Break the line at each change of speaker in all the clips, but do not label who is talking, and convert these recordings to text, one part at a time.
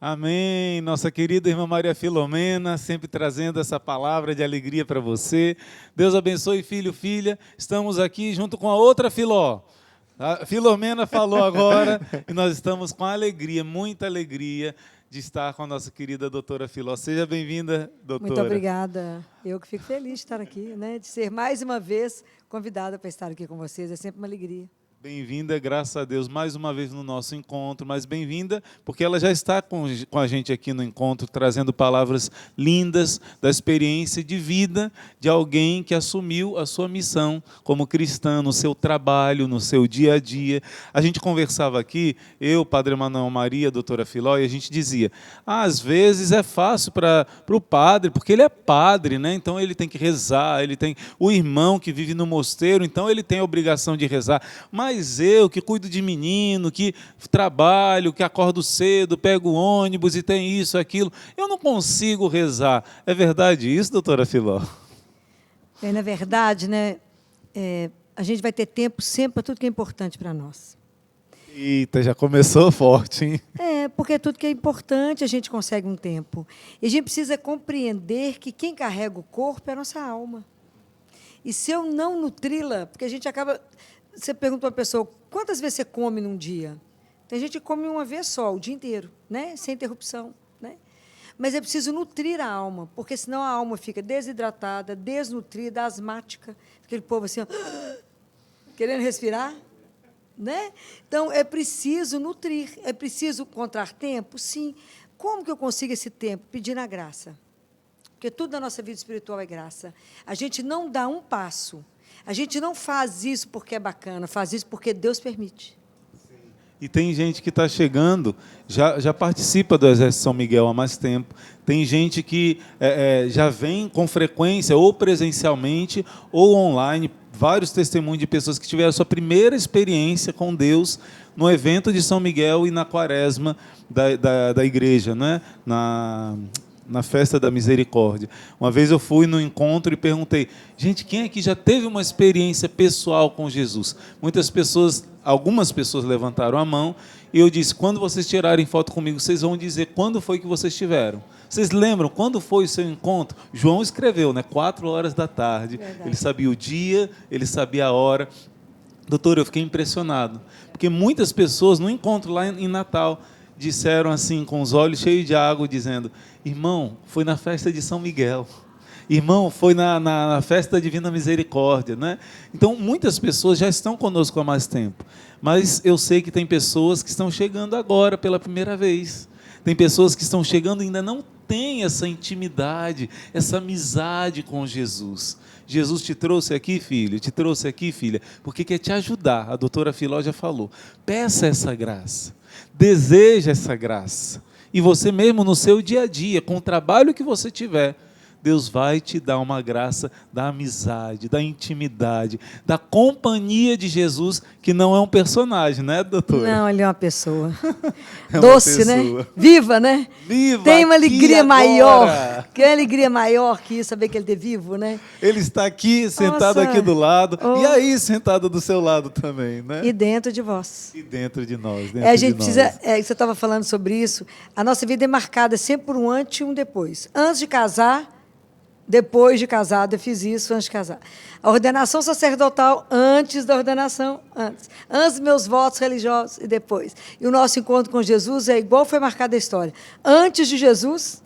Amém. Nossa querida irmã Maria Filomena, sempre trazendo essa palavra de alegria para você. Deus abençoe, filho, filha. Estamos aqui junto com a outra Filó. A Filomena falou agora e nós estamos com alegria, muita alegria de estar com a nossa querida doutora Filó. Seja bem-vinda, doutora.
Muito obrigada. Eu que fico feliz de estar aqui, né? De ser mais uma vez convidada para estar aqui com vocês. É sempre uma alegria.
Bem-vinda, graças a Deus, mais uma vez no nosso encontro, mas bem-vinda, porque ela já está com a gente aqui no encontro, trazendo palavras lindas da experiência de vida de alguém que assumiu a sua missão como cristã, no seu trabalho, no seu dia a dia. A gente conversava aqui, eu, Padre Emanuel Maria, doutora Filó, e a gente dizia, às vezes é fácil para o padre, porque ele é padre, né? Então ele tem que rezar, ele tem o irmão que vive no mosteiro, então ele tem a obrigação de rezar, mas eu que cuido de menino, que trabalho, que acordo cedo, pego o ônibus e tem isso, aquilo, eu não consigo rezar. É verdade isso, doutora Filó?
Bem, na verdade, né, a gente vai ter tempo sempre para tudo que é importante para nós.
Eita, já começou forte, hein?
Porque tudo que é importante a gente consegue um tempo. E a gente precisa compreender que quem carrega o corpo é a nossa alma. E se eu não nutri-la, porque a gente acaba... Você pergunta para uma pessoa, quantas vezes você come num dia? Tem gente que come uma vez só, o dia inteiro, né? Sem interrupção. Né? Mas é preciso nutrir a alma, porque senão a alma fica desidratada, desnutrida, asmática. Aquele povo assim, ó, querendo respirar. Né? Então, é preciso nutrir, é preciso encontrar tempo? Sim. Como que eu consigo esse tempo? Pedindo a graça. Porque tudo na nossa vida espiritual é graça. A gente não dá um passo. A gente não faz isso porque é bacana, faz isso porque Deus permite.
E tem gente que está chegando, já participa do Exército São Miguel há mais tempo. Tem gente que já vem com frequência, ou presencialmente, ou online. Vários testemunhos de pessoas que tiveram a sua primeira experiência com Deus no evento de São Miguel e na quaresma da igreja, né? Na festa da misericórdia. Uma vez eu fui no encontro e perguntei, gente, quem aqui já teve uma experiência pessoal com Jesus? Algumas pessoas levantaram a mão e eu disse, quando vocês tirarem foto comigo, vocês vão dizer quando foi que vocês tiveram. Vocês lembram quando foi o seu encontro? João escreveu, né? 4 horas da tarde.
Verdade.
Ele sabia o dia, ele sabia a hora. Doutor, eu fiquei impressionado, porque muitas pessoas no encontro lá em Natal disseram assim, com os olhos cheios de água, dizendo, irmão, foi na festa de São Miguel. Irmão, foi na festa da Divina Misericórdia. Né? Então, muitas pessoas já estão conosco há mais tempo, mas eu sei que tem pessoas que estão chegando agora pela primeira vez. Tem pessoas que estão chegando e ainda não têm essa intimidade, essa amizade com Jesus. Jesus te trouxe aqui, filho, te trouxe aqui, filha, porque quer te ajudar. A doutora Filó já falou. Peça essa graça, deseja essa graça. E você mesmo no seu dia a dia, com o trabalho que você tiver, Deus vai te dar uma graça da amizade, da intimidade, da companhia de Jesus, que não é um personagem, né, doutora?
Não, ele é uma pessoa.
É uma
Doce,
pessoa.
Né? Viva, né?
Viva
Tem uma alegria
agora.
maior. Que alegria maior que isso, saber que ele é vivo, né?
Ele está aqui, sentado
Nossa.
aqui do lado,
Oh.
e aí sentado do seu lado também, né?
E dentro de vós.
E dentro de nós, dentro
A gente
de nós.
precisa, você estava falando sobre isso, a nossa vida é marcada sempre por um antes e um depois. Antes de casar, depois de casado, eu fiz isso antes de casar. A ordenação sacerdotal, antes da ordenação, antes. Antes dos meus votos religiosos e depois. E o nosso encontro com Jesus é igual foi marcada a história. Antes de Jesus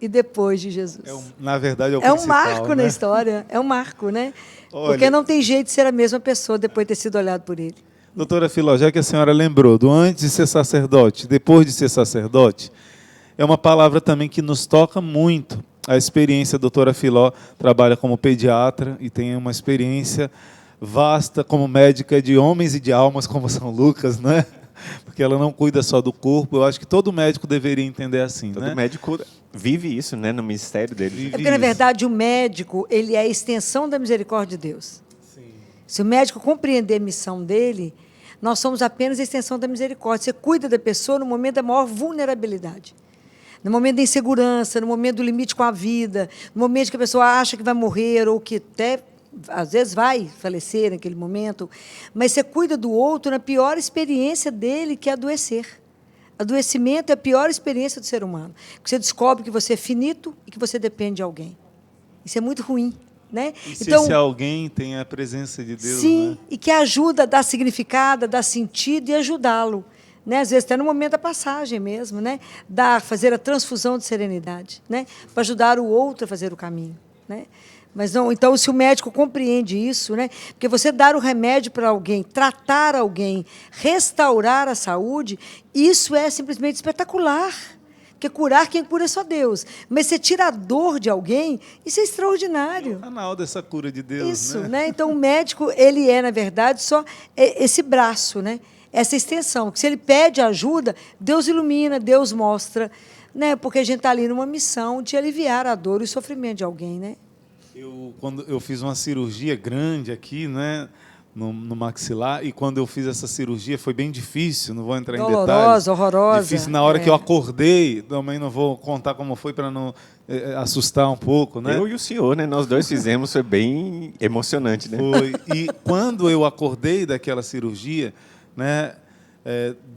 e depois de Jesus.
Na verdade, é o
É um
principal,
marco
né?
na história, é um marco, né?
Olha,
Porque não tem jeito de ser a mesma pessoa depois de ter sido olhado por ele.
doutora Filó, já que a senhora lembrou do antes de ser sacerdote, depois de ser sacerdote, é uma palavra também que nos toca muito. A experiência, a doutora Filó trabalha como pediatra e tem uma experiência vasta como médica de homens e de almas, como São Lucas, né? Porque ela não cuida só do corpo. Eu acho que todo médico deveria entender assim,
Todo
né?
médico vive isso, né, no ministério dele.
Vive
É porque, na
isso.
verdade, o médico ele é a extensão da misericórdia de Deus.
Sim.
Se o médico compreender a missão dele, nós somos apenas a extensão da misericórdia. Você cuida da pessoa no momento da maior vulnerabilidade. No momento da insegurança, no momento do limite com a vida, no momento que a pessoa acha que vai morrer ou que até, às vezes, vai falecer naquele momento. Mas você cuida do outro na pior experiência dele, que é adoecer. Adoecimento é a pior experiência do ser humano. Você descobre que você é finito e que você depende de alguém. Isso é muito ruim, né?
E se
Então,
esse alguém tem a presença de Deus,
sim,
né?
e que ajuda a dar significado, a dar sentido e ajudá-lo. Né? Às vezes até no momento da passagem mesmo, né? Fazer a transfusão de serenidade, né? Para ajudar o outro a fazer o caminho. Né? Mas não, então, se o médico compreende isso, né? Porque você dar o remédio para alguém, tratar alguém, restaurar a saúde, isso é simplesmente espetacular. Porque curar, quem cura é só Deus. Mas você tira a dor de alguém, isso é extraordinário.
É o canal dessa cura de Deus,
Isso,
né?
né? Então, o médico, ele é, na verdade, só esse braço, né? Essa extensão. Que se ele pede ajuda, Deus ilumina, Deus mostra, né? Porque a gente está ali numa missão de aliviar a dor e o sofrimento de alguém, né?
Quando eu fiz uma cirurgia grande aqui, né, no maxilar, e quando eu fiz essa cirurgia foi bem difícil, não vou entrar em detalhes.
Dolorosa, horrorosa.
Difícil na hora que eu acordei, também não vou contar como foi para não assustar um pouco, né?
Eu e o senhor, né? Nós dois fizemos, foi bem emocionante, né?
Foi. E quando eu acordei daquela cirurgia, né,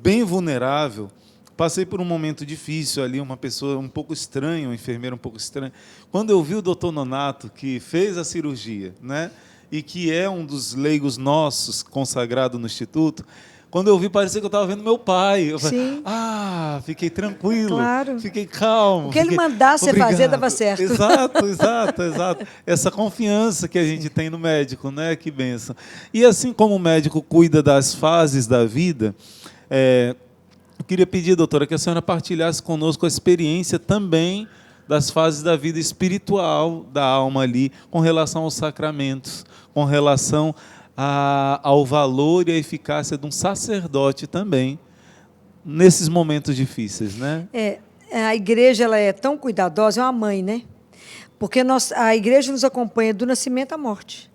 bem vulnerável, passei por um momento difícil ali, uma pessoa um pouco estranha, um enfermeiro um pouco estranho. Quando eu vi o doutor Nonato, que fez a cirurgia, né, e que é um dos leigos nossos, consagrado no Instituto, quando eu vi, parecia que eu estava vendo meu pai. Eu falei, fiquei tranquilo,
claro.
Fiquei calmo.
O que ele mandasse você fazer dava certo.
Exato. Essa confiança que a gente tem no médico, né? Que bênção. E assim como o médico cuida das fases da vida, eu queria pedir, doutora, que a senhora partilhasse conosco a experiência também das fases da vida espiritual da alma ali, com relação aos sacramentos, com relação ao valor e à eficácia de um sacerdote também, nesses momentos difíceis, né?
A igreja ela é tão cuidadosa, é uma mãe, né? Porque a igreja nos acompanha do nascimento à morte.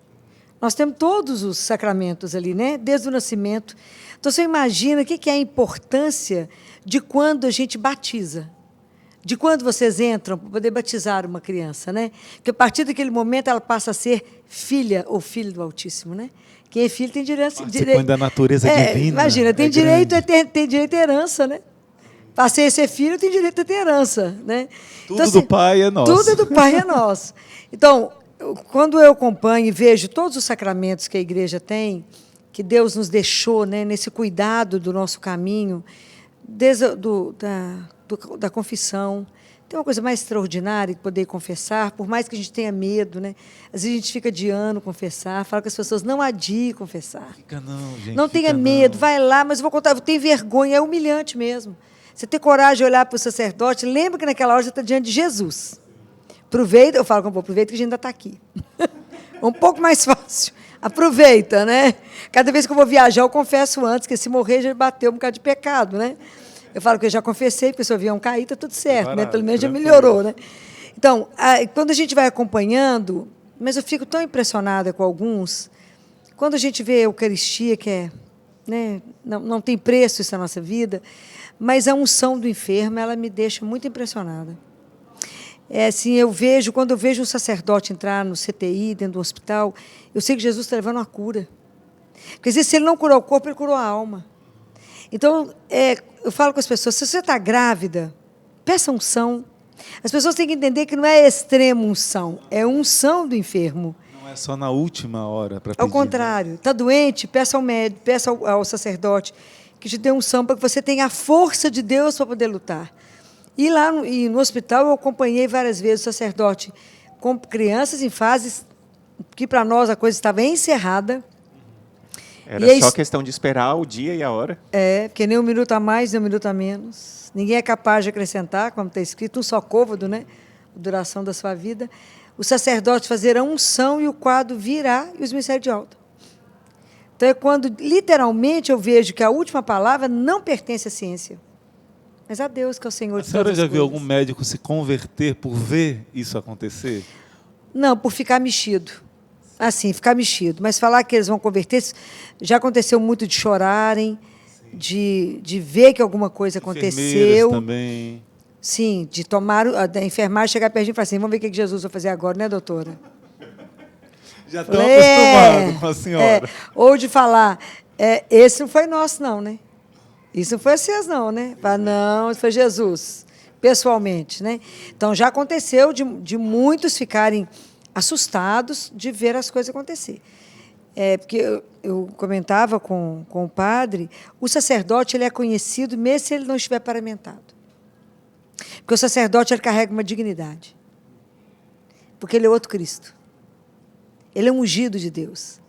Nós temos todos os sacramentos ali, né? Desde o nascimento. Então, você imagina o que é a importância de quando a gente batiza, de quando vocês entram para poder batizar uma criança, né? Porque a partir daquele momento ela passa a ser filha ou filho do Altíssimo, né? Quem é filho tem direito.
Participando da natureza divina.
Imagina, tem direito à herança, né? Passei a ser filho, tem direito a ter herança, né?
Tudo
então, assim,
do pai é nosso.
Tudo do pai é nosso. Então, quando eu acompanho e vejo todos os sacramentos que a igreja tem, que Deus nos deixou, né, nesse cuidado do nosso caminho, desde da confissão. Tem uma coisa mais extraordinária que poder confessar, por mais que a gente tenha medo, né? Às vezes a gente fica adiando confessar, fala que as pessoas não adiem confessar.
Fica não, gente.
Não tenha medo, vai lá, mas eu vou contar, eu tenho vergonha, é humilhante mesmo. Você ter coragem de olhar para o sacerdote, lembra que naquela hora você está diante de Jesus. Aproveita, eu falo com o povo, aproveita que a gente ainda está aqui. Um pouco mais fácil. Aproveita, né? Cada vez que eu vou viajar, eu confesso antes, que se morrer já bateu um bocado de pecado, né? Eu falo que eu já confessei, porque se o avião cair, está tudo certo, né? Pelo menos já melhorou, né? Então, quando a gente vai acompanhando, mas eu fico tão impressionada com alguns, quando a gente vê a Eucaristia, que é, né, não tem preço isso na nossa vida, mas a unção do enfermo, ela me deixa muito impressionada. Assim, quando eu vejo um sacerdote entrar no CTI, dentro do hospital, eu sei que Jesus está levando uma cura. Porque, às vezes, se ele não curou o corpo, ele curou a alma. Então, eu falo com as pessoas, se você está grávida, peça unção. As pessoas têm que entender que não é extrema unção, é unção do enfermo.
Não é só na última hora para pedir.
Ao contrário, está doente, peça ao médico, peça ao sacerdote que te dê unção para que você tenha a força de Deus para poder lutar. E lá no hospital eu acompanhei várias vezes o sacerdote com crianças em fases que para nós a coisa estava encerrada.
Era só questão de esperar o dia e a hora.
Porque nem um minuto a mais, nem um minuto a menos. Ninguém é capaz de acrescentar, como está escrito, um só côvado, né? A duração da sua vida. O sacerdote fazer a unção e o quadro virá e os mistérios de alta. Então é quando, literalmente, eu vejo que a última palavra não pertence à ciência, mas a Deus, que é o Senhor de todas as coisas.
A senhora já viu algum médico se converter por ver isso acontecer?
Não, por ficar mexido. Assim, ficar mexido. Mas falar que eles vão converter, já aconteceu muito de chorarem, de ver que alguma coisa aconteceu.
Também.
Sim, de tomar, da enfermagem chegar perto de mim e falar assim, vamos ver o que Jesus vai fazer agora, né, doutora?
Já estão acostumados com a senhora.
Ou de falar, esse não foi nosso, não, né? Isso não foi vocês, não, né? Não, isso foi Jesus, pessoalmente, né? Então, já aconteceu de muitos ficarem assustados de ver as coisas acontecer. Porque eu comentava com o padre, o sacerdote ele é conhecido mesmo se ele não estiver paramentado. Porque o sacerdote ele carrega uma dignidade. Porque ele é outro Cristo. Ele é um ungido de Deus.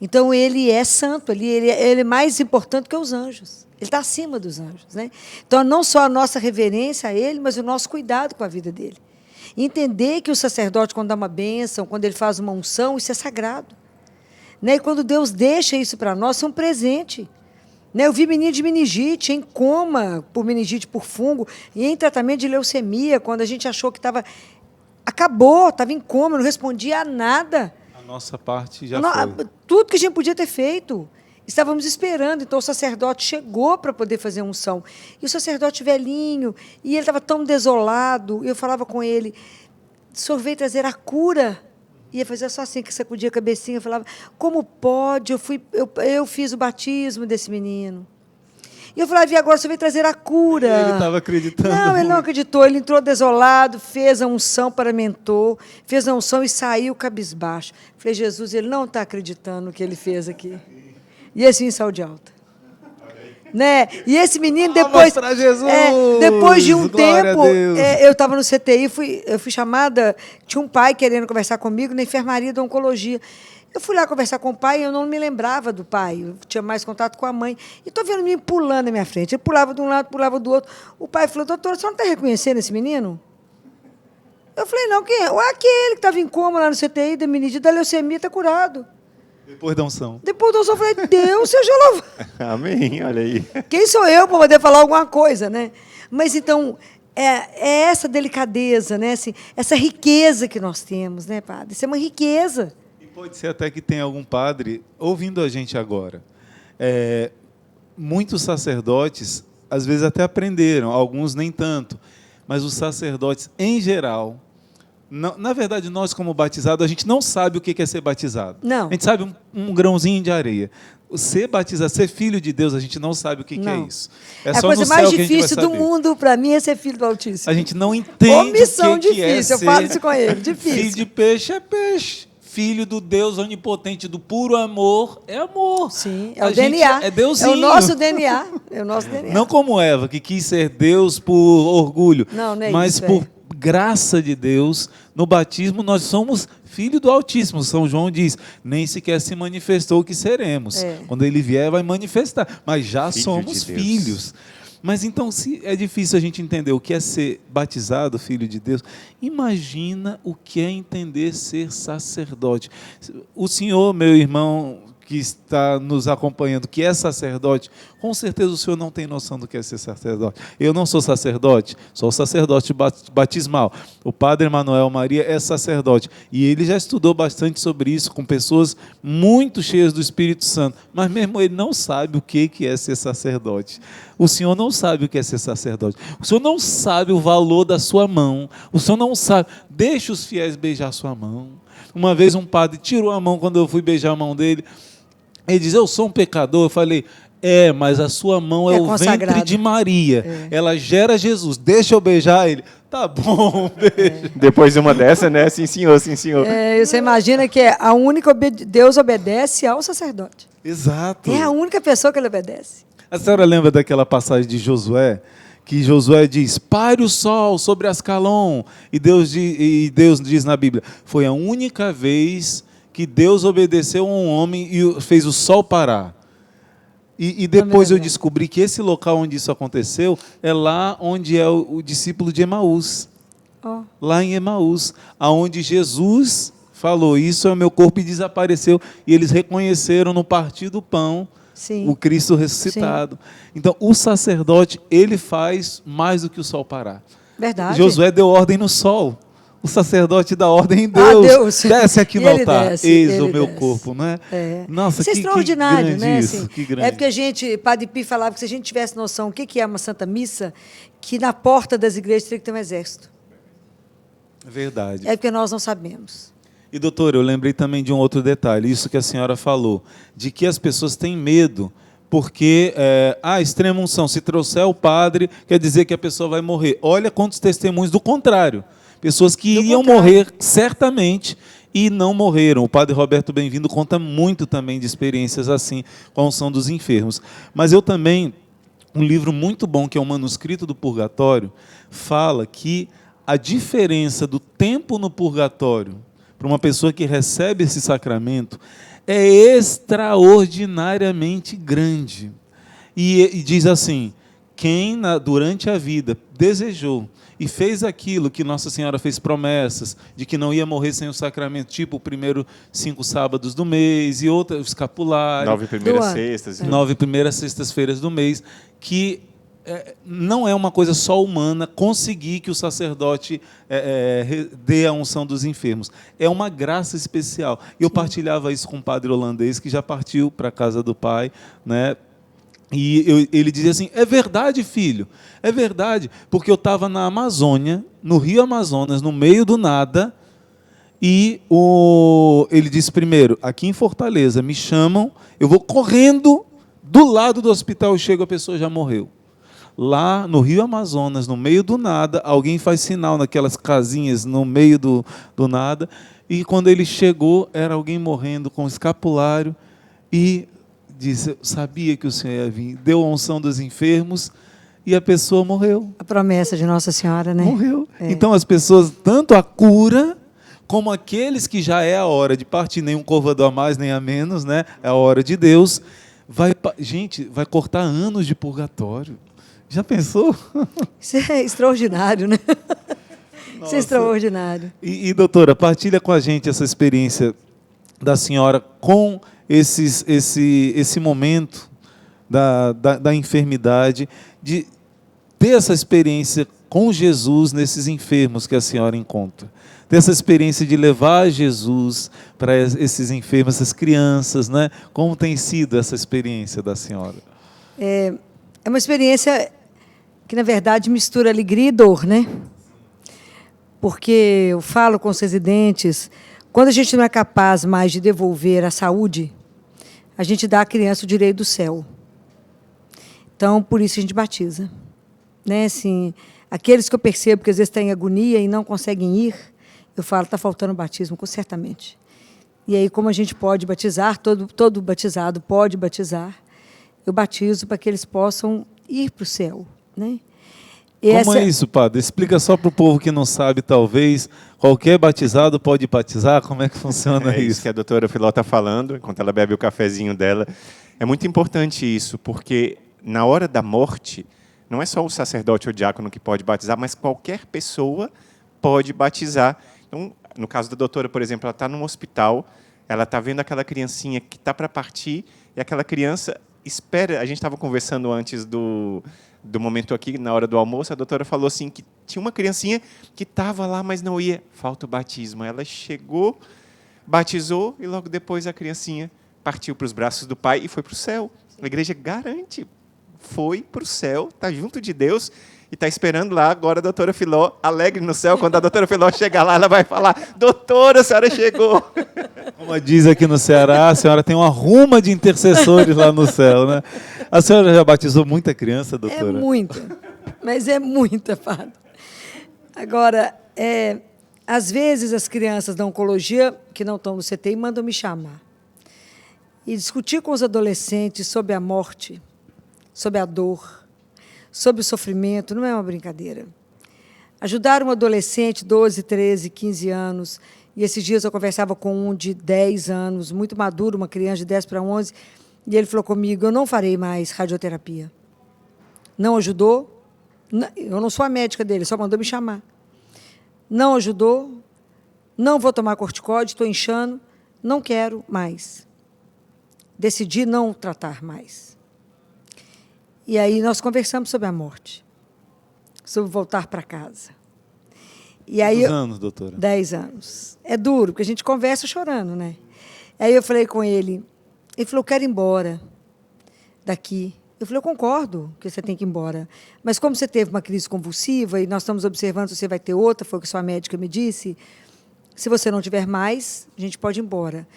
Então, ele é santo, ele é mais importante que os anjos. Ele está acima dos anjos, né? Então, não só a nossa reverência a ele, mas o nosso cuidado com a vida dele. Entender que o sacerdote, quando dá uma bênção, quando ele faz uma unção, isso é sagrado. Né? E quando Deus deixa isso para nós, é um presente. Né? Eu vi menino de meningite, em coma por meningite por fungo, e em tratamento de leucemia, quando a gente achou que acabou, estava em coma, não respondia a nada.
A nossa parte já foi.
Tudo que a gente podia ter feito. Estávamos esperando, então o sacerdote chegou para poder fazer a unção. E o sacerdote velhinho, e ele estava tão desolado, eu falava com ele, o senhor veio trazer a cura. Ia fazer só assim, que sacudia a cabecinha, eu falava, como pode? Eu fiz o batismo desse menino. E eu falava, e agora você veio trazer a cura?
Ele estava acreditando.
Não, ele não acreditou, ele entrou desolado, fez a unção, paramentou, fez a unção e saiu cabisbaixo. Falei, Jesus, ele não está acreditando no que ele fez aqui. E assim, saúde alta. Né? E esse menino, depois, depois de um tempo, eu estava no CTI, eu fui chamada, tinha um pai querendo conversar comigo na enfermaria da oncologia. Eu fui lá conversar com o pai e eu não me lembrava do pai, eu tinha mais contato com a mãe. E estou vendo o menino pulando na minha frente. Ele pulava de um lado, pulava do outro. O pai falou, doutora, a senhora não está reconhecendo esse menino? Eu falei, não, quem é? Aquele que estava em coma lá no CTI, da meningite, da leucemia, está curado.
Depois da unção.
Depois da unção, eu falei, Deus seja louvado.
Amém, olha aí.
Quem sou eu para poder falar alguma coisa, né? Mas, então, é essa delicadeza, né? Assim, essa riqueza que nós temos, né, padre? Isso é uma riqueza.
E pode ser até que tenha algum padre ouvindo a gente agora. Muitos sacerdotes, às vezes, até aprenderam, alguns nem tanto, mas os sacerdotes, em geral... Na verdade, nós, como batizados, a gente não sabe o que é ser batizado.
Não.
A gente sabe um grãozinho de areia. Ser batizado, ser filho de Deus, a gente não sabe o que é isso.
É a coisa mais difícil do mundo, para mim, é ser filho do Altíssimo.
A gente não entende
missão
o que
difícil,
é ser...
eu falo isso com ele, difícil.
Filho de peixe é peixe. Filho do Deus onipotente, do puro amor, é amor.
Sim, é o DNA.
É Deusinho.
É o nosso DNA. É o nosso DNA.
Não como Eva, que quis ser Deus por orgulho,
não é
mas
isso,
por graça de Deus. No batismo, nós somos filho do Altíssimo. São João diz, nem sequer se manifestou o que seremos. Quando ele vier, vai manifestar. Mas já somos filhos. Mas então, se é difícil a gente entender o que é ser batizado, filho de Deus, imagina o que é entender ser sacerdote. O senhor, meu irmão, que está nos acompanhando, que é sacerdote, com certeza o senhor não tem noção do que é ser sacerdote. Eu não sou sacerdote, sou sacerdote batismal. O padre Manuel Maria é sacerdote. E ele já estudou bastante sobre isso, com pessoas muito cheias do Espírito Santo. Mas mesmo ele não sabe o que é ser sacerdote. O senhor não sabe o que é ser sacerdote. O senhor não sabe o valor da sua mão. O senhor não sabe. Deixa os fiéis beijar sua mão. Uma vez um padre tirou a mão quando eu fui beijar a mão dele. Ele diz, eu sou um pecador. Eu falei, mas a sua mão é o ventre de Maria. Ela gera Jesus. Deixa eu beijar ele. Tá bom, beijo.
Depois de uma dessa, né? Sim, senhor, sim, senhor.
Você imagina que a única Deus obedece ao sacerdote.
Exato.
É a única pessoa que ele obedece.
A senhora lembra daquela passagem de Josué? Que Josué diz, pare o sol sobre Ascalon. E Deus diz na Bíblia, foi a única vez que Deus obedeceu a um homem e fez o sol parar. E depois eu descobri que esse local onde isso aconteceu é lá onde é o discípulo de Emaús. Lá em Emaús, aonde Jesus falou, isso é o meu corpo, e desapareceu. E eles reconheceram no partir do pão o Cristo ressuscitado. Sim. Então, o sacerdote, ele faz mais do que o sol parar.
Verdade.
Josué deu ordem no sol. O sacerdote dá ordem em Deus.
Deus.
Desce aqui no altar.
Desce,
eis o meu corpo, não é? Nossa,
isso é extraordinário,
que grande
né?
Isso,
assim,
que grande.
É porque Padre Pi falava que se a gente tivesse noção o que é uma Santa Missa, que na porta das igrejas teria que ter um exército.
Verdade.
É porque nós não sabemos.
E, doutor, eu lembrei também de um outro detalhe, isso que a senhora falou, de que as pessoas têm medo porque extrema unção, se trouxer o padre, quer dizer que a pessoa vai morrer. Olha quantos testemunhos do contrário. Pessoas que iriam morrer certamente e não morreram. O padre Roberto Bem-vindo conta muito também de experiências assim com a unção dos enfermos. Mas eu também, um livro muito bom, que é o Manuscrito do Purgatório, fala que a diferença do tempo no purgatório para uma pessoa que recebe esse sacramento é extraordinariamente grande. E diz assim, quem durante a vida desejou e fez aquilo que Nossa Senhora fez promessas, de que não ia morrer sem o sacramento, tipo o primeiro 5 sábados do mês, e outra, o escapulário.
9 primeiras sextas.
9 primeiras sextas-feiras do mês, que não é uma coisa só humana conseguir que o sacerdote dê a unção dos enfermos. É uma graça especial. Eu partilhava isso com um padre holandês que já partiu para a casa do Pai, né? E ele dizia assim, é verdade, filho, é verdade, porque eu estava na Amazônia, no Rio Amazonas, no meio do nada, e ele disse primeiro, aqui em Fortaleza, me chamam, eu vou correndo do lado do hospital, eu chego, a pessoa já morreu. Lá no Rio Amazonas, no meio do nada, alguém faz sinal naquelas casinhas no meio do nada, e quando ele chegou, era alguém morrendo com escapulário, e disse, eu sabia que o Senhor ia vir, deu a unção dos enfermos e a pessoa morreu.
A promessa de Nossa Senhora, né?
Morreu. Então as pessoas, tanto a cura, como aqueles que já é a hora de partir, nem um côvado a mais, nem a menos, né? É a hora de Deus. Gente, vai cortar anos de purgatório. Já pensou?
Isso é extraordinário, né?
Nossa.
Isso é extraordinário.
E, doutora, partilha com a gente essa experiência da senhora com esse momento da enfermidade, de ter essa experiência com Jesus nesses enfermos que a senhora encontra. Ter essa experiência de levar Jesus para esses enfermos, essas crianças, né? Como tem sido essa experiência da senhora?
É uma experiência que, na verdade, mistura alegria e dor, né? Porque eu falo com os residentes, quando a gente não é capaz mais de devolver a saúde, a gente dá à criança o direito do céu. Então, por isso a gente batiza. Né? Assim, aqueles que eu percebo que às vezes têm agonia e não conseguem ir, eu falo, está faltando batismo, certamente. E aí, como a gente pode batizar, todo batizado pode batizar, eu batizo para que eles possam ir para o céu. Né?
Como é isso, padre? Explica só para o povo que não sabe, talvez. Qualquer batizado pode batizar? Como é que funciona isso?
É isso que a doutora Filó está falando, enquanto ela bebe o cafezinho dela. É muito importante isso, porque na hora da morte, não é só o sacerdote ou o diácono que pode batizar, mas qualquer pessoa pode batizar. Então, no caso da doutora, por exemplo, ela está num hospital, ela está vendo aquela criancinha que está para partir, e aquela criança espera. A gente estava conversando antes do momento aqui, na hora do almoço, a doutora falou assim, que tinha uma criancinha que estava lá, mas não ia. Falta o batismo. Ela chegou, batizou, e logo depois a criancinha partiu para os braços do Pai e foi para o céu. A igreja garante, foi para o céu, está junto de Deus, e está esperando lá agora a doutora Filó, alegre no céu. Quando a doutora Filó chegar lá, ela vai falar, doutora, a senhora chegou.
Como diz aqui no Ceará, a senhora tem uma ruma de intercessores lá no céu, né? A senhora já batizou muita criança, doutora?
É muita, mas é muita, padre. Agora, às vezes as crianças da oncologia, que não estão no CTI, mandam me chamar. E discutir com os adolescentes sobre a morte, sobre a dor, sobre o sofrimento, não é uma brincadeira. Ajudar um adolescente, 12, 13, 15 anos, e esses dias eu conversava com um de 10 anos, muito maduro, uma criança de 10 para 11, e ele falou comigo, eu não farei mais radioterapia. Não ajudou, eu não sou a médica dele, só mandou me chamar. Não ajudou, não vou tomar corticóide, estou inchando, não quero mais. Decidi não tratar mais. E aí nós conversamos sobre a morte, sobre voltar para casa. E aí,
Quantos anos, doutora?
10 anos. É duro, porque a gente conversa chorando, né? Aí eu falei com ele falou, eu quero ir embora daqui. Eu falei, eu concordo que você tem que ir embora, mas como você teve uma crise convulsiva e nós estamos observando se você vai ter outra, foi o que sua médica me disse, se você não tiver mais, a gente pode ir embora.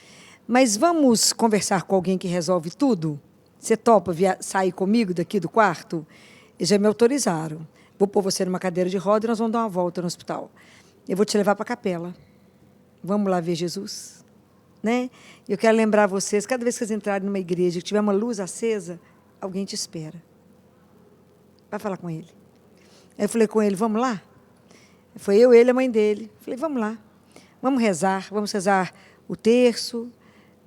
Mas vamos conversar com alguém que resolve tudo? Você topa sair comigo daqui do quarto? Eles já me autorizaram. Vou pôr você numa cadeira de roda e nós vamos dar uma volta no hospital. Eu vou te levar para a capela. Vamos lá ver Jesus. Né? Eu quero lembrar vocês, cada vez que vocês entrarem numa igreja, que tiver uma luz acesa, alguém te espera. Vai falar com ele. Aí eu falei com ele, vamos lá? Foi eu, ele e a mãe dele. Falei, vamos lá. Vamos rezar o terço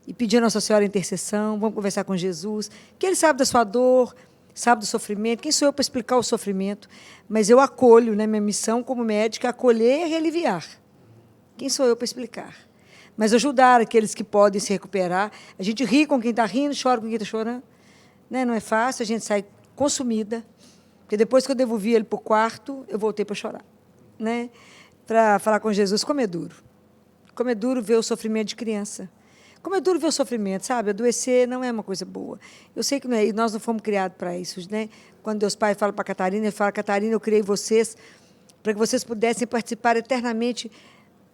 e pedir a Nossa Senhora a intercessão, vamos conversar com Jesus, que Ele sabe da sua dor, sabe do sofrimento. Quem sou eu para explicar o sofrimento? Mas eu acolho, né, minha missão como médica é acolher e aliviar. Quem sou eu para explicar? Mas ajudar aqueles que podem se recuperar. A gente ri com quem está rindo, chora com quem está chorando. Né? Não é fácil, a gente sai consumida. Porque depois que eu devolvi ele para o quarto, eu voltei para chorar. Né? Para falar com Jesus, como é duro. Como é duro ver o sofrimento de criança. Como é duro ver o sofrimento, sabe? Adoecer não é uma coisa boa. Eu sei que não é, e nós não fomos criados para isso, né? Quando Deus Pai fala para a Catarina, ele fala, Catarina, eu criei vocês para que vocês pudessem participar eternamente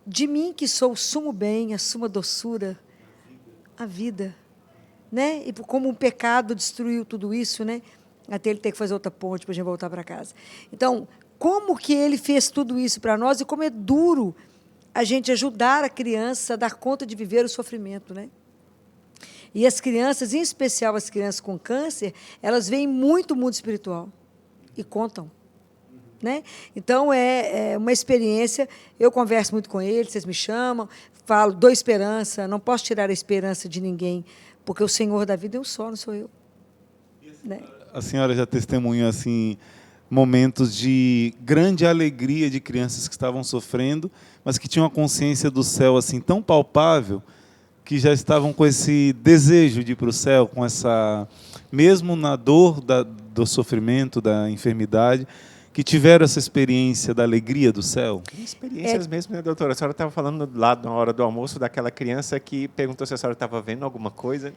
de mim, que sou o sumo bem, a suma doçura, a vida. Né? E como um pecado destruiu tudo isso, né? Até ele ter que fazer outra ponte para a gente voltar para casa. Então, como que ele fez tudo isso para nós e como é duro a gente ajudar a criança a dar conta de viver o sofrimento, né? E as crianças, em especial as crianças com câncer, elas veem muito o mundo espiritual e contam. Né? Então, é uma experiência, eu converso muito com eles, vocês me chamam, falo, dou esperança, não posso tirar a esperança de ninguém, porque o Senhor da vida é um só, não sou eu. Né?
A senhora já testemunhou assim, momentos de grande alegria de crianças que estavam sofrendo, mas que tinham a consciência do céu assim tão palpável, que já estavam com esse desejo de ir para o céu, com essa, mesmo na dor do sofrimento, da enfermidade, que tiveram essa experiência da alegria do céu?
Experiências mesmo, né, doutora? A senhora estava falando lá na hora do almoço daquela criança que perguntou se a senhora estava vendo alguma coisa.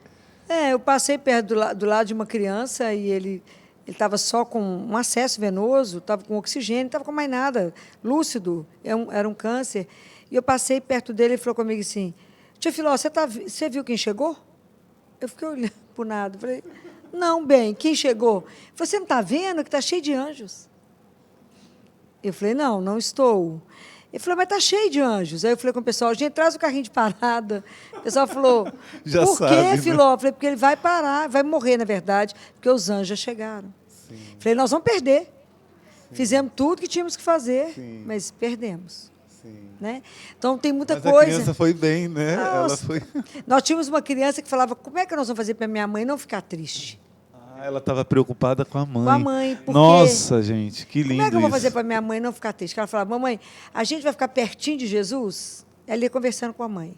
Eu passei perto do lado de uma criança e ele estava só com um acesso venoso, estava com oxigênio, não estava com mais nada, lúcido, era um câncer. E eu passei perto dele e ele falou comigo assim, tia Filó, você viu quem chegou? Eu fiquei olhando por nada. Falei, não, bem, quem chegou? Você não está vendo que está cheio de anjos? Eu falei, não estou. Ele falou, mas está cheio de anjos. Aí eu falei com o pessoal, gente, traz o carrinho de parada. O pessoal falou,
já
por
sabe,
quê,
né?
Filó? Eu falei, porque ele vai parar, vai morrer, na verdade, porque os anjos já chegaram. Sim. Falei, nós vamos perder. Sim. Fizemos tudo que tínhamos que fazer, sim, mas perdemos. Sim. Né? Então, tem muita coisa.
A criança foi bem, né? Ela foi...
Nós tínhamos uma criança que falava, como é que nós vamos fazer para minha mãe não ficar triste?
Ela estava preocupada com a mãe.
Com a mãe, porque...
Nossa, gente, que lindo isso.
Como é que eu vou fazer para minha mãe não ficar triste? Ela falava, mamãe, a gente vai ficar pertinho de Jesus? Ela ia conversando com a mãe.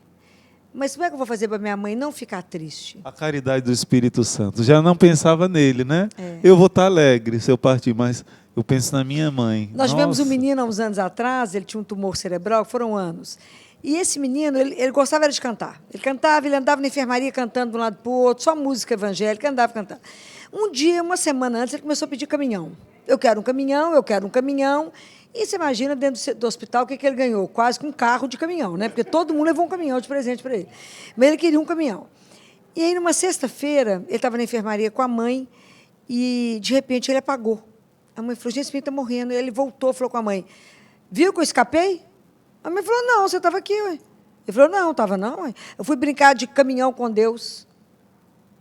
Mas como é que eu vou fazer para minha mãe não ficar triste?
A caridade do Espírito Santo. Já não pensava nele, né?
É.
Eu vou estar alegre se eu partir, mas eu penso na minha mãe.
Nós tivemos um menino há uns anos atrás, ele tinha um tumor cerebral, foram anos. E esse menino, ele gostava era de cantar. Ele cantava, ele andava na enfermaria cantando de um lado para o outro, só música evangélica, andava cantando. Um dia, uma semana antes, ele começou a pedir caminhão. Eu quero um caminhão, eu quero um caminhão. E você imagina, dentro do hospital, o que ele ganhou? Quase que um carro de caminhão, né? Porque todo mundo levou um caminhão de presente para ele. Mas ele queria um caminhão. E aí, numa sexta-feira, ele estava na enfermaria com a mãe e, de repente, ele apagou. A mãe falou, gente, esse menino está morrendo. E ele voltou, falou com a mãe, viu que eu escapei? A mãe falou, não, você estava aqui, ué. Ele falou, não, estava não, ué. Eu fui brincar de caminhão com Deus.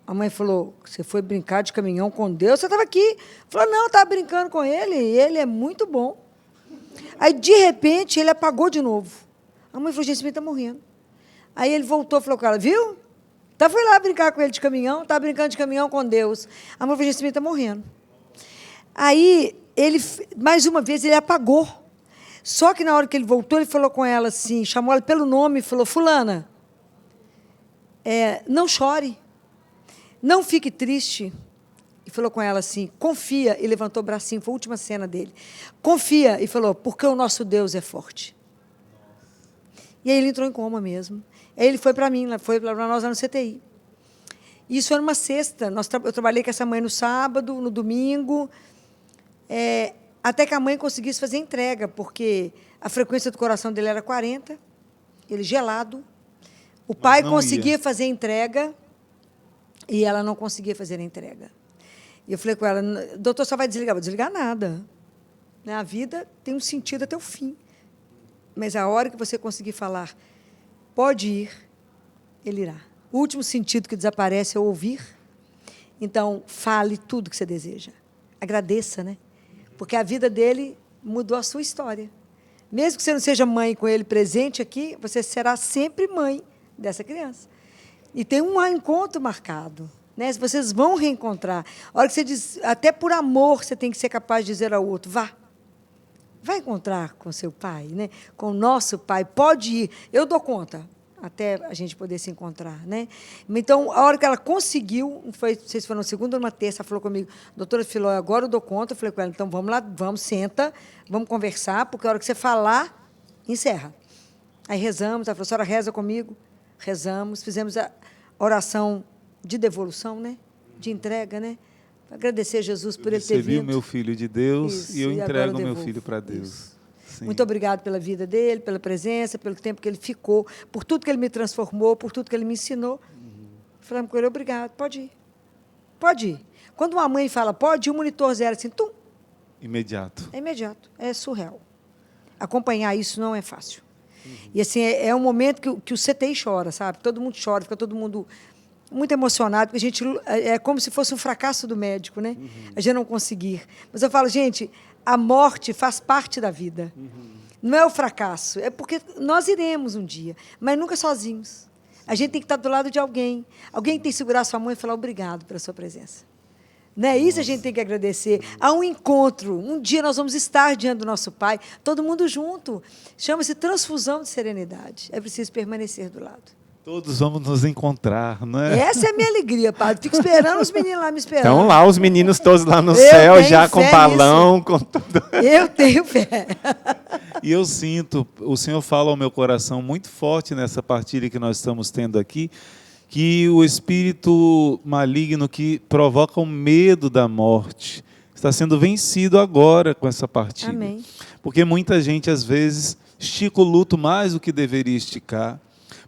A mãe falou, você foi brincar de caminhão com Deus? Você estava aqui. Falou, não, eu estava brincando com ele, e ele é muito bom. Aí, de repente, ele apagou de novo. A mãe falou, gente, esse menino está morrendo. Aí ele voltou e falou com ela, viu? Então, foi lá brincar com ele de caminhão, estava brincando de caminhão com Deus. A mãe falou, gente, esse menino está morrendo. Aí, ele, mais uma vez, ele apagou. Só que, na hora que ele voltou, ele falou com ela assim, chamou ela pelo nome e falou, fulana, não chore. Não fique triste. E falou com ela assim, confia. E levantou o bracinho, foi a última cena dele. Confia. E falou, porque o nosso Deus é forte. E aí ele entrou em coma mesmo. Aí ele foi para mim, foi para nós lá no CTI. Isso era uma sexta. Eu trabalhei com essa mãe no sábado, no domingo, até que a mãe conseguisse fazer entrega, porque a frequência do coração dele era 40, ele gelado. O pai conseguia fazer entrega. E ela não conseguia fazer a entrega. E eu falei com ela, doutor, só vai desligar? Vou desligar nada. Né? A vida tem um sentido até o fim. Mas a hora que você conseguir falar, pode ir, ele irá. O último sentido que desaparece é o ouvir. Então, fale tudo que você deseja. Agradeça, né? Porque a vida dele mudou a sua história. Mesmo que você não seja mãe com ele presente aqui, você será sempre mãe dessa criança. E tem um encontro marcado. Né? Vocês vão reencontrar. A hora que você diz, até por amor, você tem que ser capaz de dizer ao outro, vá. Vai encontrar com seu pai, né? Com o nosso pai. Pode ir. Eu dou conta, até a gente poder se encontrar. Né? Então, a hora que ela conseguiu, não sei se foi na segunda ou numa terça, ela falou comigo, doutora Filó, agora eu dou conta. Eu falei com ela, então vamos lá, vamos, senta, vamos conversar, porque a hora que você falar, encerra. Aí rezamos, ela falou, a senhora reza comigo? Rezamos, fizemos a oração de devolução, né? De entrega, né? Agradecer a Jesus por ele ter vindo.
Recebi o meu filho de Deus
Isso,
e eu entrego o meu
devolvo.
filho para Deus.
Muito obrigado pela vida dele, pela presença, pelo tempo que ele ficou, por tudo que ele me transformou, por tudo que ele me ensinou. Falamos com ele, obrigado, pode ir. Pode ir. Quando uma mãe fala pode ir, o monitor zero assim, tum.
Imediato.
É imediato, é surreal. Acompanhar isso não é fácil. E assim, é um momento que o CTI chora, sabe? Todo mundo chora, fica todo mundo muito emocionado, porque a gente é como se fosse um fracasso do médico, né? A gente não conseguir. Mas eu falo, gente, a morte faz parte da vida. Não é o fracasso, é porque nós iremos um dia, mas nunca sozinhos. A gente tem que estar do lado de alguém. Alguém tem que segurar sua mão e falar obrigado pela sua presença. Né? Isso a gente tem que agradecer. Há um encontro. Um dia nós vamos estar diante do nosso Pai, todo mundo junto. Chama-se transfusão de serenidade. É preciso permanecer do lado.
Todos vamos nos encontrar, não é?
Essa é a minha alegria, padre. Fico esperando os meninos lá me esperando.
Estão lá os meninos todos lá no
Eu
céu,
tenho
já com
fé
balão,
nisso.
com tudo.
Eu tenho fé.
E eu sinto, o Senhor fala ao meu coração muito forte nessa partilha que nós estamos tendo aqui, que o espírito maligno que provoca o medo da morte está sendo vencido agora com essa partilha.
Amém.
Porque muita gente, às vezes, estica o luto mais do que deveria esticar,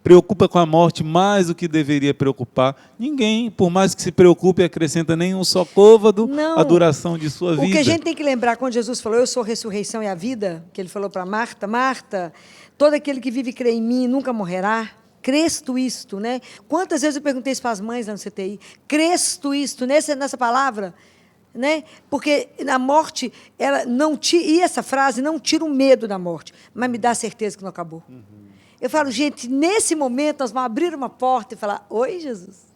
preocupa com a morte mais do que deveria preocupar. Ninguém, por mais que se preocupe, acrescenta nem um só côvado à duração de sua vida.
O que a gente tem que lembrar, quando Jesus falou, eu sou a ressurreição e a vida, que ele falou para Marta, Marta, todo aquele que vive e crê em mim nunca morrerá. Crês tu isto, né? Quantas vezes eu perguntei isso para as mães lá no CTI? Crês tu isto, nessa palavra? Né? Porque na morte, ela não e essa frase não tira o medo da morte, mas me dá a certeza que não acabou. Eu falo, gente, nesse momento nós vamos abrir uma porta e falar, oi, Jesus.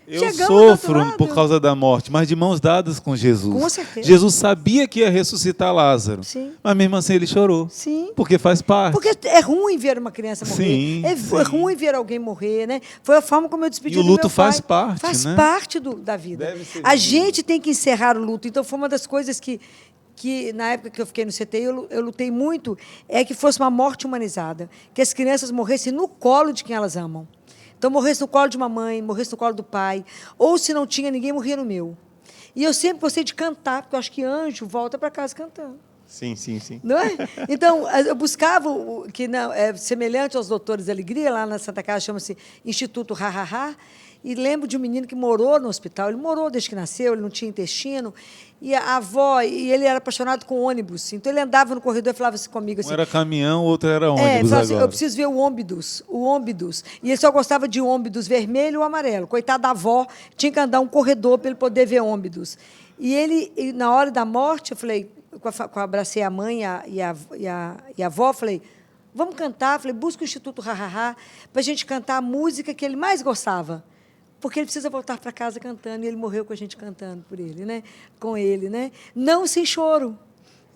Eu
Chegamos do outro
sofro
lado.
por causa da morte, mas de mãos dadas com Jesus.
Com certeza.
Jesus sabia que ia ressuscitar Lázaro,
Sim.
mas mesmo assim ele chorou.
Sim.
Porque faz parte.
Porque é ruim ver uma criança morrer.
Sim,
É
sim.
ruim ver alguém morrer, né? Foi a forma como eu despedi
E o
do meu
luto
pai.
faz parte,
Faz
né?
parte da vida.
Deve ser
A
vivido.
gente tem que encerrar o luto. Então, foi uma das coisas que na época que eu fiquei no CTI, eu lutei muito, é que fosse uma morte humanizada. Que as crianças morressem no colo de quem elas amam. Então, morresse no colo de uma mãe, morresse no colo do pai. Ou, se não tinha ninguém, morria no meu. E eu sempre gostei de cantar, porque eu acho que anjo volta para casa cantando.
Sim, sim, sim.
Não é? Então, eu buscava, que não, é semelhante aos Doutores da Alegria, lá na Santa Casa, chama-se Instituto Ha-Ha-Ha, e lembro de um menino que morou no hospital. Ele morou desde que nasceu, ele não tinha intestino, e a avó, e ele era apaixonado com ônibus. Então, ele andava no corredor e falava assim comigo, assim,
Um era caminhão, o outro era ônibus
ele falava assim,
agora.
eu preciso ver o ônibus. E ele só gostava de ônibus vermelho ou amarelo. Coitado da avó, tinha que andar um corredor para ele poder ver ônibus. E na hora da morte, eu falei, abracei a mãe e a avó, falei, vamos cantar. Falei, busca o Instituto Ha-Ha-Ha para a gente cantar a música que ele mais gostava. Porque ele precisa voltar para casa cantando, e ele morreu com a gente cantando por ele, né? Com ele, né? Não sem choro.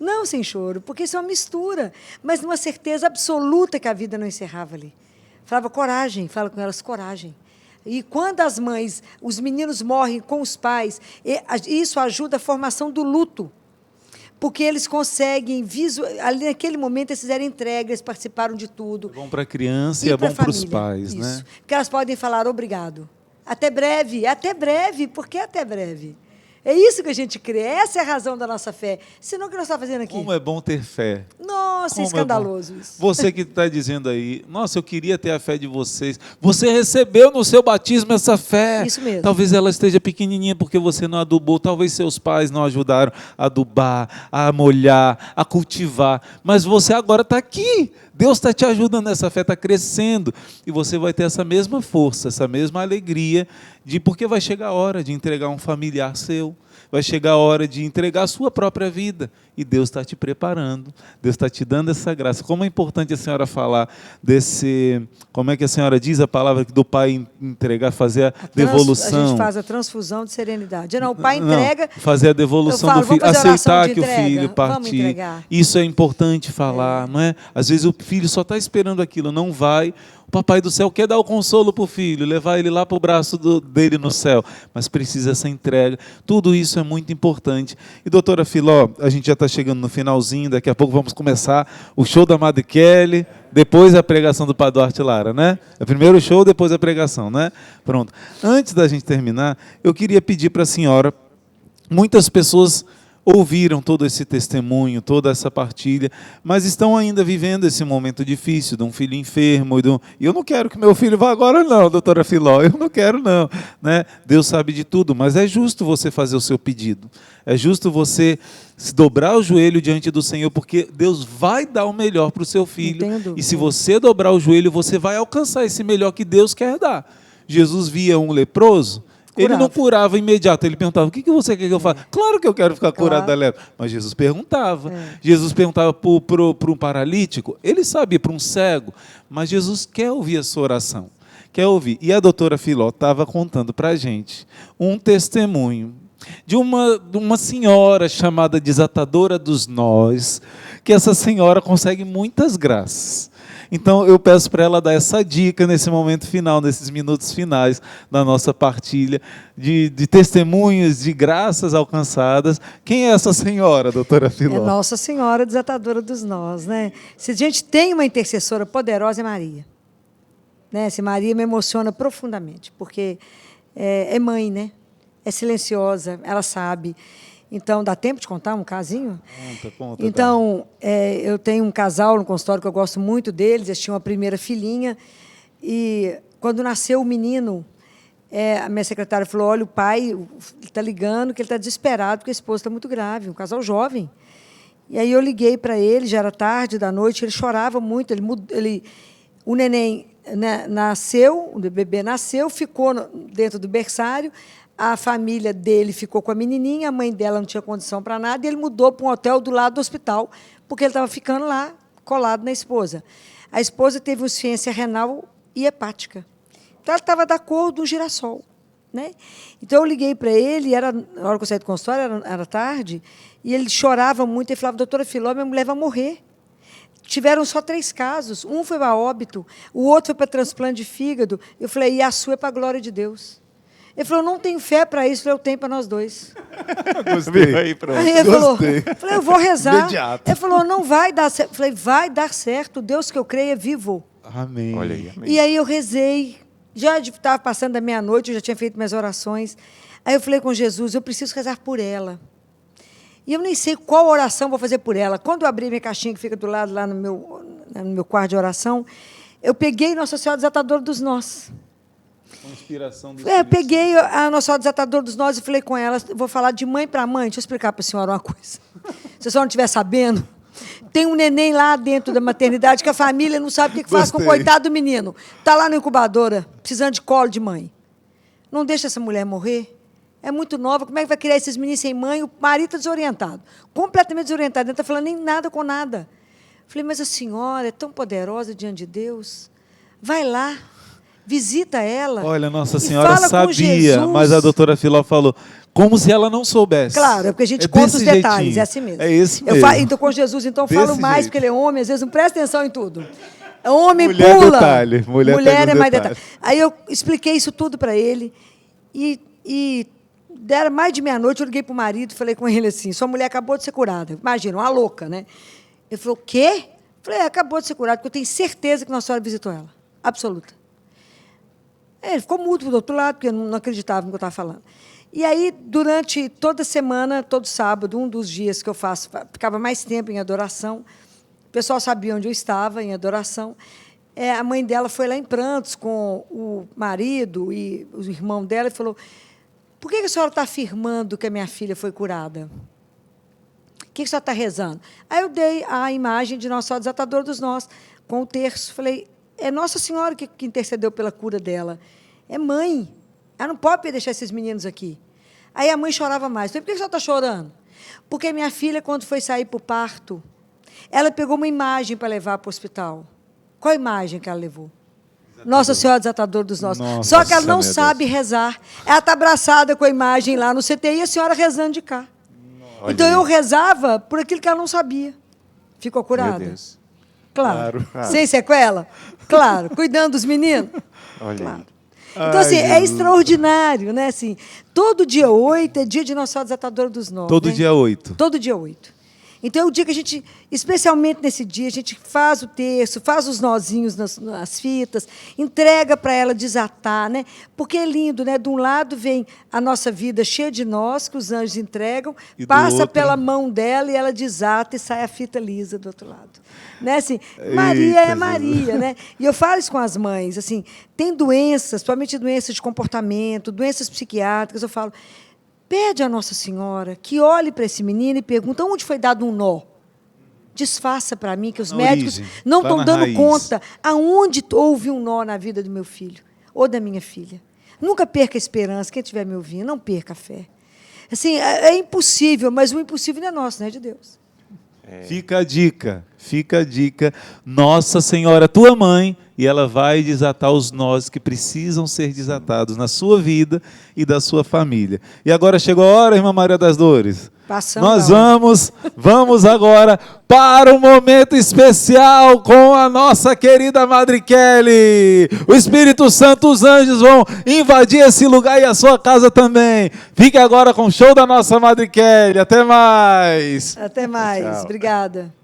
Não sem choro, porque isso é uma mistura, mas numa certeza absoluta que a vida não encerrava ali. Falava coragem, fala com elas, coragem. E quando as mães, os meninos morrem com os pais, isso ajuda a formação do luto. Porque eles conseguem, ali naquele momento, eles fizeram entrega, eles participaram de tudo.
É bom para a criança e é
pra
bom para os
família.
pais,
Isso.
né?
Porque elas podem falar obrigado. Até breve, porque até breve. É isso que a gente crê, essa é a razão da nossa fé. Senão, o que nós estamos fazendo aqui?
Como é bom ter fé.
Nossa,
Como
é escandaloso isso.
Você que está dizendo aí, nossa, eu queria ter a fé de vocês. Você recebeu no seu batismo essa fé.
Isso mesmo.
Talvez ela esteja pequenininha porque você não adubou. Talvez seus pais não ajudaram a adubar, a molhar, a cultivar. Mas você agora está aqui. Deus está te ajudando, essa fé está crescendo. E você vai ter essa mesma força, essa mesma alegria, porque vai chegar a hora de entregar um familiar seu. Vai chegar a hora de entregar a sua própria vida. E Deus está te preparando. Deus está te dando essa graça. Como é importante a senhora falar desse... Como é que a senhora diz a palavra do pai entregar, fazer a devolução?
A gente faz a transfusão de serenidade. Não, o pai entrega...
Não, fazer a devolução do filho. Aceitar que o filho partir. Isso é importante falar, não é? Às vezes o filho só está esperando aquilo, não vai... O Papai do Céu quer dar o consolo para o filho, levar ele lá para o braço dele no céu, mas precisa essa entrega. Tudo isso é muito importante. E, doutora Filó, a gente já está chegando no finalzinho, daqui a pouco vamos começar o show da Madre Kelly, depois a pregação do Padre Duarte Lara, né? É primeiro o show, depois a pregação, né? Pronto. Antes da gente terminar, eu queria pedir para a senhora, muitas pessoas ouviram todo esse testemunho, toda essa partilha, mas estão ainda vivendo esse momento difícil de um filho enfermo. E eu não quero que meu filho vá agora não, doutora Filó, eu não quero não. Né? Deus sabe de tudo, mas é justo você fazer o seu pedido. É justo você se dobrar o joelho diante do Senhor, porque Deus vai dar o melhor para o seu filho. E se você dobrar o joelho, você vai alcançar esse melhor que Deus quer dar. Jesus via um leproso, ele não curava imediato, ele perguntava, o que você quer que eu faça? Claro que eu quero ficar curado da lepra. Mas Jesus perguntava. Jesus perguntava para um paralítico, ele sabia, para um cego, mas Jesus quer ouvir a sua oração. Quer ouvir. E a doutora Filó estava contando para a gente um testemunho de uma senhora chamada Desatadora dos Nós, que essa senhora consegue muitas graças. Então, eu peço para ela dar essa dica nesse momento final, nesses minutos finais da nossa partilha, de testemunhos, de graças alcançadas. Quem é essa senhora, doutora Filó?
É Nossa Senhora Desatadora dos Nós, né? Se a gente tem uma intercessora poderosa, é Maria. Né? Se Maria me emociona profundamente, porque é mãe, né? É silenciosa, ela sabe. Então, dá tempo de contar um casinho?
Conta.
Então, eu tenho um casal no consultório que eu gosto muito deles, eles tinham uma primeira filhinha, e quando nasceu o menino, a minha secretária falou, olha, o pai está ligando que ele está desesperado porque a esposa está muito grave, um casal jovem. E aí eu liguei para ele, já era tarde da noite, ele chorava muito, o neném, né, nasceu, o bebê nasceu, ficou dentro do berçário. A família dele ficou com a menininha, a mãe dela não tinha condição para nada, e ele mudou para um hotel do lado do hospital, porque ele estava ficando lá, colado na esposa. A esposa teve insuficiência renal e hepática. Então, ela estava da cor do girassol. Né? Então, eu liguei para ele, na hora que eu saí do consultório, era tarde, e ele chorava muito, ele falava, doutora Filó, minha mulher vai morrer. Tiveram só 3 casos, um foi para óbito, o outro foi para transplante de fígado. Eu falei, e a sua é para a glória de Deus. Ele falou, não tenho fé para isso. Eu falei, eu tenho para nós dois.
Gostei. Aí, pronto.
Aí ele falou, eu falei, eu vou rezar.
Imediato.
Ele falou, não vai dar certo. Eu falei, vai dar certo. O Deus que eu creio é vivo.
Amém.
Olha aí, amém.
E aí eu rezei. Já estava passando da meia-noite, eu já tinha feito minhas orações. Aí eu falei com Jesus, eu preciso rezar por ela. E eu nem sei qual oração vou fazer por ela. Quando eu abri minha caixinha que fica do lado, lá no meu quarto de oração, eu peguei Nossa Senhora Desatadora dos Nós.
Inspiração do
Eu peguei a Nossa Senhora Desatadora dos Nós e falei com ela, vou falar de mãe para mãe. Deixa eu explicar para a senhora uma coisa. Se a senhora não estiver sabendo, tem um neném lá dentro da maternidade que a família não sabe o que faz com o coitado do menino. Está lá na incubadora, precisando de colo de mãe. Não deixa essa mulher morrer. É muito nova, como é que vai criar esses meninos sem mãe? O marido está desorientado, completamente desorientado, não está falando nem nada com nada. Falei, mas a senhora é tão poderosa diante de Deus. Vai lá. Visita ela.
Olha, Nossa Senhora sabia, mas a doutora Filó falou, como se ela não soubesse.
Claro, é porque a gente conta os detalhes,
jeitinho.
é assim mesmo.
É isso mesmo.
Então, com Jesus, então, eu falo mais, porque ele é homem, às vezes não presta atenção em tudo. Homem
Mulher
pula.
Detalhe. Mulher
é mais detalhe. Aí eu expliquei isso tudo para ele, e era mais de meia-noite, eu liguei para o marido, falei com ele assim, sua mulher acabou de ser curada. Imagina, uma louca, né? Ele falou, o quê? Eu falei, acabou de ser curada, porque eu tenho certeza que Nossa Senhora visitou ela. Absoluta. Ele ficou mudo do outro lado, porque eu não acreditava no que eu estava falando. E aí, durante toda semana, todo sábado, um dos dias que eu ficava mais tempo em adoração, o pessoal sabia onde eu estava, em adoração. A mãe dela foi lá em prantos com o marido e o irmão dela e falou: por que a senhora está afirmando que a minha filha foi curada? O que a senhora está rezando? Aí eu dei a imagem de Nossa Senhora Desatadora dos Nós, com o terço. Falei, é Nossa Senhora que intercedeu pela cura dela. É mãe. Ela não pode deixar esses meninos aqui. Aí a mãe chorava mais. Falei, por que a senhora está chorando? Porque minha filha, quando foi sair para o parto, ela pegou uma imagem para levar para o hospital. Qual a imagem que ela levou? Nossa Senhora Desatadora dos Nós. Só que ela não sabe rezar. Ela está abraçada com a imagem lá no CTI e a senhora rezando de cá.
Olha
então,
aí.
eu rezava por aquilo que ela não sabia. Ficou curada?
Meu Deus.
Claro.
Claro.
Sem sequela? Claro. Cuidando dos meninos?
Olha
Claro.
aí.
Então, assim, é extraordinário, né? Assim, todo dia 8 é dia de Nossa Senhora Desatadora dos Nós.
Todo
né?
dia 8.
Todo dia 8. Então, é o dia que a gente, especialmente nesse dia, a gente faz o terço, faz os nozinhos nas fitas, entrega para ela desatar, né? Porque é lindo, né? De um lado vem a nossa vida cheia de nós, que os anjos entregam,
E do
passa
outro?
pela mão dela e ela desata e sai a fita lisa do outro lado. Né? Assim, Maria é Maria, né? E eu falo isso com as mães, assim, tem doenças, principalmente doenças de comportamento, doenças psiquiátricas, eu falo, pede a Nossa Senhora que olhe para esse menino e pergunta onde foi dado um nó. Desfaça para mim, que os
Na
médicos
origem,
não
lá
estão
na
dando
raiz.
conta aonde houve um nó na vida do meu filho ou da minha filha. Nunca perca a esperança, quem estiver me ouvindo, não perca a fé. Assim, é impossível, mas o impossível não é nosso, não é de Deus.
Fica a dica, fica a dica. Nossa Senhora, tua mãe, e ela vai desatar os nós que precisam ser desatados na sua vida e da sua família. E agora chegou a hora, irmã Maria das Dores.
Passamos
Nós
da hora.
vamos agora para um momento especial com a nossa querida Madre Kelly. O Espírito Santo, os anjos vão invadir esse lugar e a sua casa também. Fique agora com o show da nossa Madre Kelly. Até mais.
Até mais.
Tchau.
Obrigada.